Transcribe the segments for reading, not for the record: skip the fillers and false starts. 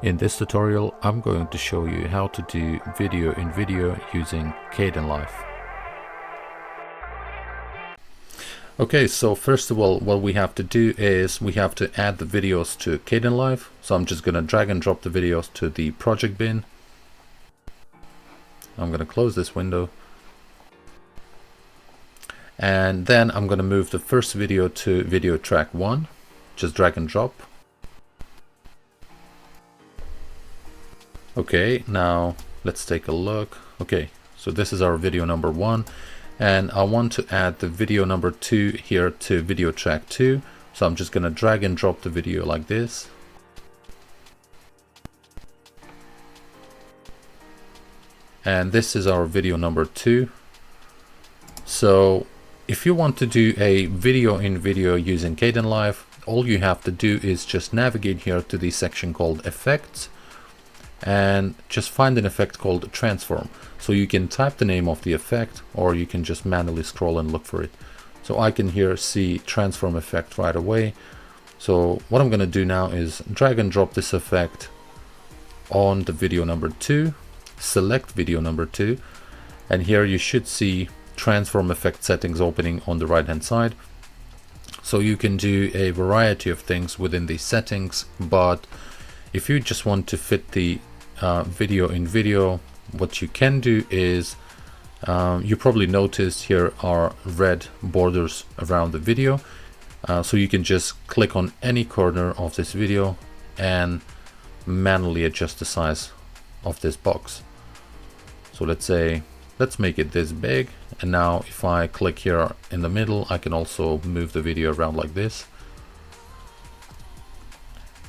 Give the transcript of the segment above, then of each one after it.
In this tutorial, I'm going to show you how to do video in video using Kdenlive. Okay, so first of all, what we have to do is we have to add the videos to Kdenlive. So I'm just going to drag and drop the videos to the project bin. I'm going to close this window. And then I'm going to move the first video to video track 1. Just drag and drop. Okay, now let's take a look. Okay, so this is our video number 1, and I want to add the video number 2 here to video track 2. So I'm just going to drag and drop the video like this. And this is our video number 2. So if you want to do a video in video using Kdenlive, all you have to do is just navigate here to the section called Effects and just find an effect called Transform. So you can type the name of the effect, or you can just manually scroll and look for it. So I can here see Transform effect right away. So what I'm going to do now is drag and drop this effect on the video number 2, select video number 2, and here you should see Transform effect settings opening on the right hand side. So you can do a variety of things within these settings, but if you just want to fit the video in video, what you can do is you probably noticed here are red borders around the video. So you can just click on any corner of this video and manually adjust the size of this box. So let's make it this big. And now if I click here in the middle, I can also move the video around like this.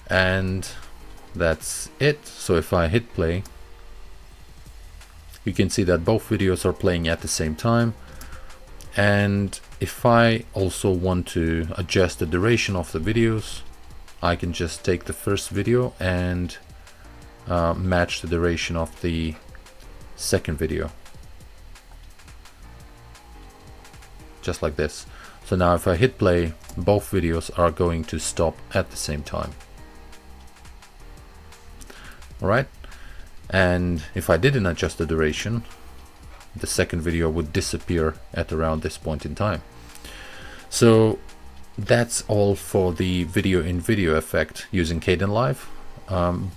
And that's it. So if I hit play, you can see that both videos are playing at the same time. And if I also want to adjust the duration of the videos, I can just take the first video and match the duration of the second video. Just like this. So now if I hit play, both videos are going to stop at the same time. Alright, and if I didn't adjust the duration, the second video would disappear at around this point in time. So that's all for the video in video effect using Kdenlive.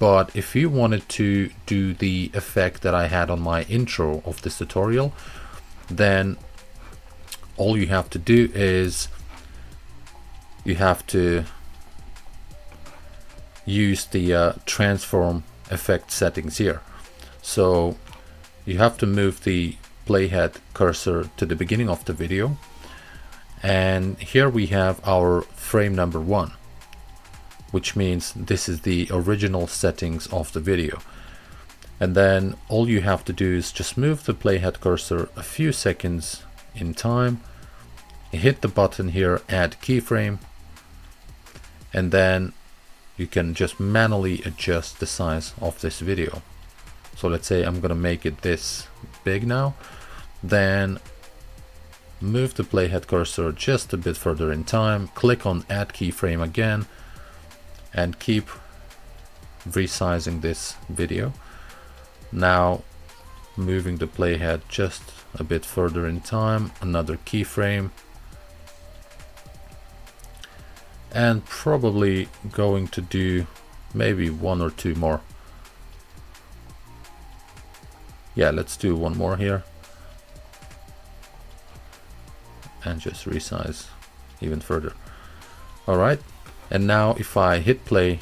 But if you wanted to do the effect that I had on my intro of this tutorial, then all you have to do is you have to use the transform effect settings here. So you have to move the playhead cursor to the beginning of the video, and here we have our frame number 1, which means this is the original settings of the video. And then all you have to do is just move the playhead cursor a few seconds in time, hit the button here, add keyframe, and then you can just manually adjust the size of this video. So let's say I'm gonna make it this big now, then move the playhead cursor just a bit further in time, click on add keyframe again, and keep resizing this video. Now moving the playhead just a bit further in time, another keyframe, and probably going to do maybe 1 or 2 more. Yeah, let's do 1 more here and just resize even further. Alright, and now if I hit play,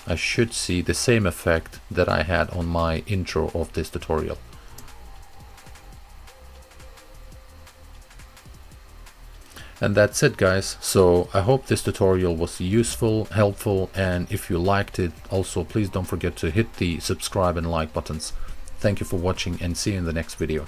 I should see the same effect that I had on my intro of this tutorial. And that's it, guys. So I hope this tutorial was useful, helpful, and if you liked it, also please don't forget to hit the subscribe and like buttons. Thank you for watching, and see you in the next video.